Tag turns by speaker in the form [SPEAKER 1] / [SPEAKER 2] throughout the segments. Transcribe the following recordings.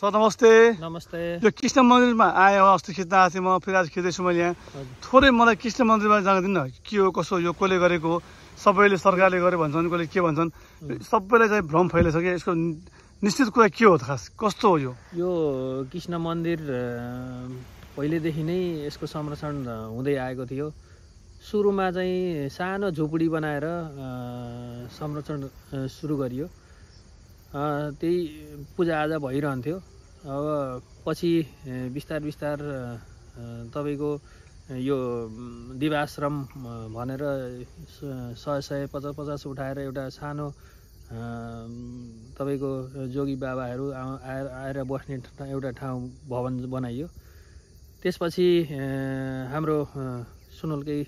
[SPEAKER 1] Sir नमस्ते।
[SPEAKER 2] नमस्ते।
[SPEAKER 1] यो कृष्ण मन्दिरमा आएँ अस्ति खिच्न आएको थिएँ म, फेरि आज खिच्दैछु मैले यहाँ। थोरै मलाई कृष्ण मन्दिरमा जानकारी दिनु न, के हो कसो, यो कसले गरेको हो, सबैले सरकारले गरे भन्छन्, कसले के भन्छन्, सबैलाई चाहिँ भ्रम फैलिसक्यो। यसको निश्चित कुरा के हो त, खास कस्तो हो
[SPEAKER 2] यो कृष्ण मन्दिर पहिलेदेखि नै यसको संरक्षण हुँदै आएको थियो। सुरुमा चाहिँ सानो झुपडी बनाएर संरक्षण सुरु गरियो, त्यही पूजाआजा भइरहन्थ्यो। अब पछि बिस्तार बिस्तार तपाईँको यो दिवाश्रम भनेर 100 50 उठाएर एउटा सानो तपाईँको जोगी बाबाहरू आएर बस्ने एउटा ठाउँ भवन बनाइयो। त्यसपछि हाम्रो सुनौलकै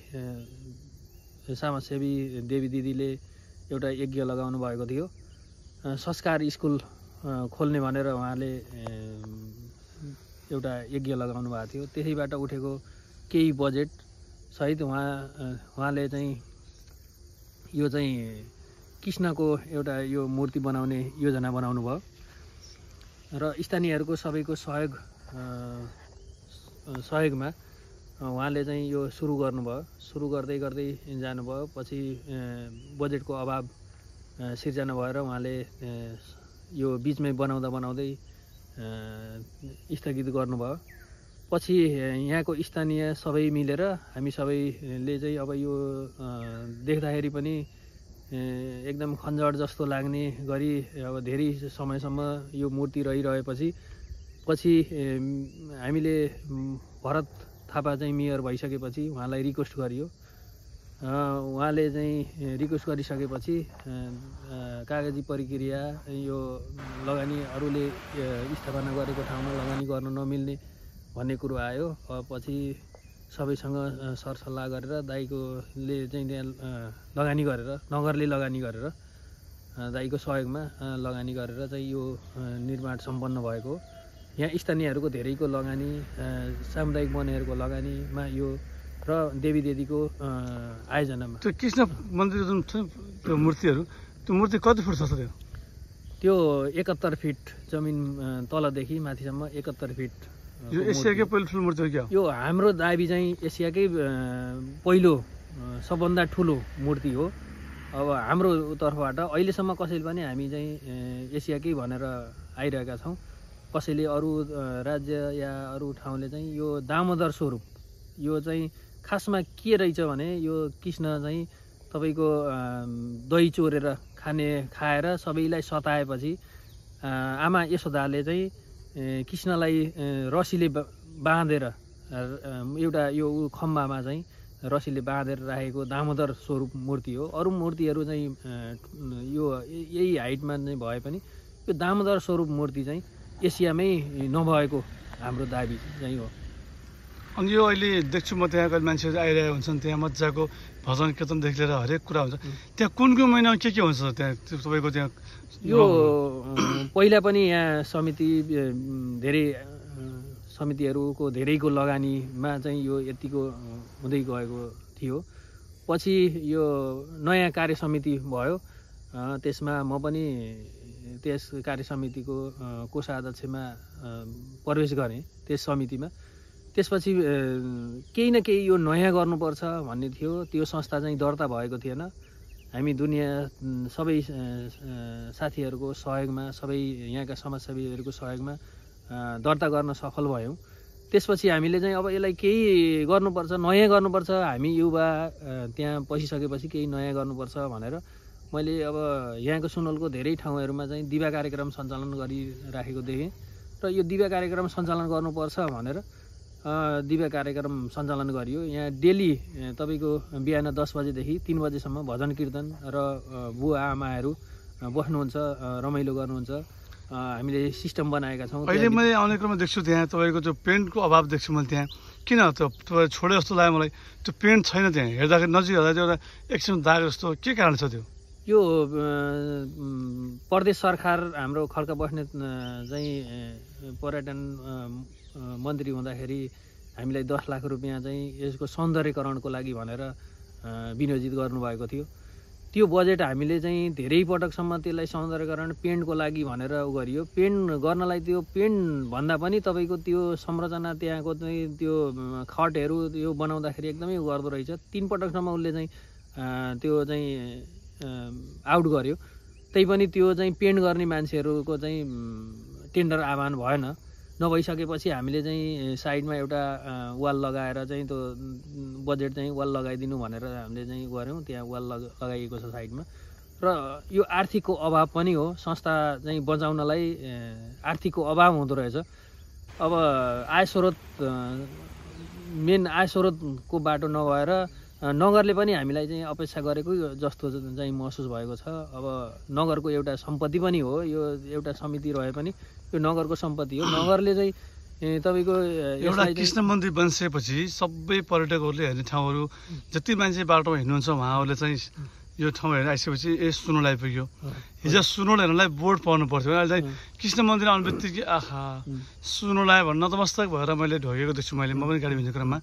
[SPEAKER 2] समाजसेवी देवी दिदीले एउटा यज्ञ लगाउनु भएको थियो, संस्कार स्कुल खोल्ने भनेर उहाँले एउटा यज्ञ लगाउनु भएको थियो। त्यसैबाट उठेको केही बजेट सहित उहाँले चाहिँ यो चाहिँ कृष्णको एउटा यो मूर्ति बनाउने योजना बनाउनु भयो र स्थानीयहरूको सबैको सहयोगमा उहाँले चाहिँ यो सुरु गर्नुभयो। सुरु गर्दै गर्दै जानुभयो। पछि बजेटको अभाव सिर्जना भएर उहाँले यो बिचमै बनाउँदै स्थगित गर्नुभयो। पछि यहाँको स्थानीय सबै मिलेर हामी सबैले चाहिँ अब यो देख्दाखेरि पनि एकदम खञ्जड जस्तो लाग्ने गरी अब धेरै समयसम्म यो मूर्ति रहिरहेपछि हामीले भरत थापा चाहिँ मेयर भइसकेपछि उहाँलाई रिक्वेस्ट गरियो। उहाँले चाहिँ रिक्वेस्ट गरिसकेपछि कागजी प्रक्रिया यो लगानी अरूले स्थापना गरेको ठाउँमा लगानी गर्न नमिल्ने भन्ने कुरो आयो। पछि सबैसँग सरसल्लाह गरेर दाइकोले चाहिँ त्यहाँ लगानी गरेर, नगरले लगानी गरेर, दाइको सहयोगमा लगानी गरेर चाहिँ यो निर्माण सम्पन्न भएको। यहाँ स्थानीयहरूको धेरैको लगानी, सामुदायिक बनेहरूको लगानीमा यो र देवी दिदीको आयोजनामा।
[SPEAKER 1] त्यो कृष्ण मन्दिर जुन छ त्यो मूर्तिहरू, त्यो मूर्ति कति फुट छ
[SPEAKER 2] त्यो 71 फिट जमिन तलदेखि माथिसम्म 71 फिट।
[SPEAKER 1] यो एसियाकै पहिलो ठुलो मूर्ति हो क्या?
[SPEAKER 2] यो हाम्रो दाबी चाहिँ एसियाकै पहिलो सबभन्दा ठुलो मूर्ति हो। अब हाम्रो तर्फबाट अहिलेसम्म कसैले पनि हामी चाहिँ एसियाकै भनेर आइरहेका छौँ। कसैले अरू राज्य या अरू ठाउँले चाहिँ यो दामोदर स्वरूप, यो चाहिँ खासमा के रहेछ भने यो कृष्ण चाहिँ तपाईँको दही चोरेर खाएर सबैलाई सताएपछि आमा यशोदाले चाहिँ कृष्णलाई रसीले बाँधेर एउटा यो खम्बामा चाहिँ रसीले बाँधेर राखेको दामोदर स्वरूप मूर्ति हो। अरू मूर्तिहरू चाहिँ यो यही हाइटमा चाहिँ भए पनि यो दामोदर स्वरूप मूर्ति चाहिँ एसियामै नभएको हाम्रो दाबी चाहिँ हो।
[SPEAKER 1] अनि यो अहिले देख्छु म त्यहाँ कहिले मान्छेहरू आइरहेको हुन्छन्, त्यहाँ मजाको भजन कीर्तनदेखि लिएर हरेक कुरा हुन्छ। त्यहाँ कुन महिनामा के हुन्छ त्यहाँ तपाईँको? त्यहाँ
[SPEAKER 2] यो पहिला पनि यहाँ समिति धेरै समितिहरूको धेरैको लगानीमा चाहिँ यो यतिको हुँदै गएको थियो। पछि यो नयाँ कार्य समिति भयो, त्यसमा म पनि त्यस कार्य समितिको कोषाध्यक्षमा प्रवेश गरेँ त्यस समितिमा। त्यसपछि केही न केही यो नयाँ गर्नुपर्छ भन्ने थियो। त्यो संस्था चाहिँ दर्ता भएको थिएन। हामी दुनियाँ सबै साथीहरूको सहयोगमा, सबै यहाँका समाजसेवीहरूको सहयोगमा दर्ता गर्न सफल भयौँ। त्यसपछि हामीले चाहिँ अब यसलाई केही गर्नुपर्छ, नयाँ गर्नुपर्छ, हामी युवा त्यहाँ पसिसकेपछि केही नयाँ गर्नुपर्छ भनेर मैले अब यहाँको सुनौलको धेरै ठाउँहरूमा चाहिँ दिवा कार्यक्रम सञ्चालन गरिराखेको देखेँ र यो दिवा कार्यक्रम सञ्चालन गर्नुपर्छ भनेर दिव्य कार्यक्रम सञ्चालन गरियो। यहाँ डेली तपाईँको बिहान 10 बजेदेखि 3 बजेसम्म भजन कीर्तन र बुवा आमाहरू बस्नुहुन्छ, रमाइलो गर्नुहुन्छ। हामीले सिस्टम बनाएका छौँ।
[SPEAKER 1] अहिले मैले आउने क्रममा देख्छु त्यहाँ तपाईँको त्यो पेन्टको अभाव देख्छु मैले। त्यहाँ किन त्यो तपाईँ छोडे जस्तो लाग्यो मलाई। त्यो पेन्ट छैन त्यहाँ, हेर्दाखेरि नजिक हेर्दा एउटा एकछिन दाग जस्तो, के कारण छ त्यो?
[SPEAKER 2] यो प्रदेश सरकार हाम्रो खड्का बस्नेत चाहिँ पर्यटन मन्त्री हुँदाखेरि हामीलाई 10 लाख रुपियाँ चाहिँ यसको सौन्दर्यकरणको लागि भनेर विनियोजित गर्नुभएको थियो। त्यो बजेट हामीले चाहिँ धेरै पटकसम्म त्यसलाई सौन्दर्यकरण पेन्टको लागि भनेर उ गरियो। पेन्ट गर्नलाई त्यो पेन्ट भन्दा पनि तपाईँको त्यो संरचना त्यहाँको चाहिँ त्यो खटहरू यो बनाउँदाखेरि एकदमै गर्दो रहेछ। 3 पटकसम्म उसले चाहिँ त्यो चाहिँ आउट गर्यो। त्यही पनि त्यो चाहिँ पेन्ट गर्ने मान्छेहरूको चाहिँ टेन्डर आह्वान भएन। नभइसकेपछि हामीले चाहिँ साइडमा एउटा वाल लगाएर चाहिँ त्यो बजेट चाहिँ वाल लगाइदिनु भनेर हामीले चाहिँ गऱ्यौँ। त्यहाँ वाल लगाइएको छ साइडमा। र यो आर्थिकको अभाव पनि हो। संस्था चाहिँ बचाउनलाई आर्थिकको अभाव हुँदो रहेछ। अब मेन आय स्रोतको बाटो नभएर नगरले पनि हामीलाई चाहिँ अपेक्षा गरेको जस्तो चाहिँ महसुस भएको छ। अब नगरको एउटा सम्पत्ति पनि हो, यो एउटा समिति रहे पनि यो नगरको सम्पत्ति हो। नगरले चाहिँ तपाईँको
[SPEAKER 1] एउटा कृष्ण मन्दिर बनिसकेपछि सबै पर्यटकहरूले हेर्ने ठाउँहरू जति मान्छे बाटोमा हिँड्नुहुन्छ उहाँहरूले चाहिँ यो ठाउँ हेरेर आइसकेपछि सुनौला आइपुग्यो। हिजो सुनौला हेर्नलाई बोर्ड पाउनु पर्थ्यो, अहिले चाहिँ कृष्ण मन्दिर आउने बित्तिकै आहा सुनौला भन्न नतमस्तक भएर मैले ढोगेको देख्छु। मैले म पनि गाडी हिँड्ने क्रममा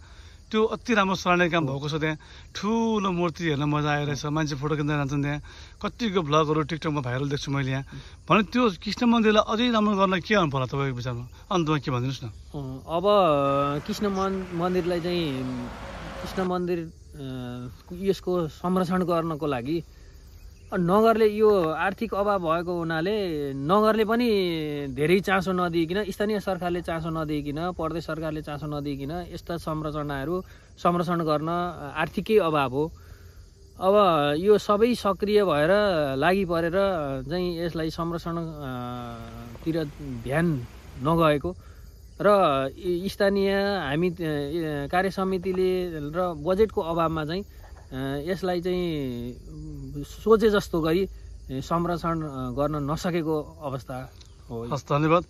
[SPEAKER 1] त्यो अति राम्रो सराहनीय काम भएको छ। त्यहाँ ठुलो मूर्ति हेर्न मजा आइरहेछ, मान्छे फोटो खिच्न जान्छन्। त्यहाँ कतिको भ्लगहरू टिकटकमा भाइरल देख्छु मैले यहाँ। भने त्यो कृष्ण मन्दिरलाई अझै राम्रो गर्न के गर्नु पर्ला तपाईँको विचारमा? अन्तमा के भनिदिनुहोस् न।
[SPEAKER 2] अब कृष्ण मन्दिरलाई चाहिँ कृष्ण मन्दिर यसको संरक्षण गर्नको लागि नगरले यो आर्थिक अभाव भएको हुनाले नगरले पनि धेरै चासो नदिइकन, स्थानीय सरकारले चासो नदिइकन, प्रदेश सरकारले चासो नदिइकन यस्ता संरक्षण गर्न आर्थिकै अभाव हो। अब यो सबै सक्रिय भएर लागि परेर चाहिँ यसलाई संरक्षणतिर ध्यान नगएको र स्थानीय हामी कार्य समितिले र बजेटको अभावमा चाहिँ यसलाई चाहिँ सोचे जस्तो गरी संरक्षण गर्न नसकेको अवस्था हो।
[SPEAKER 1] हस्, धन्यवाद।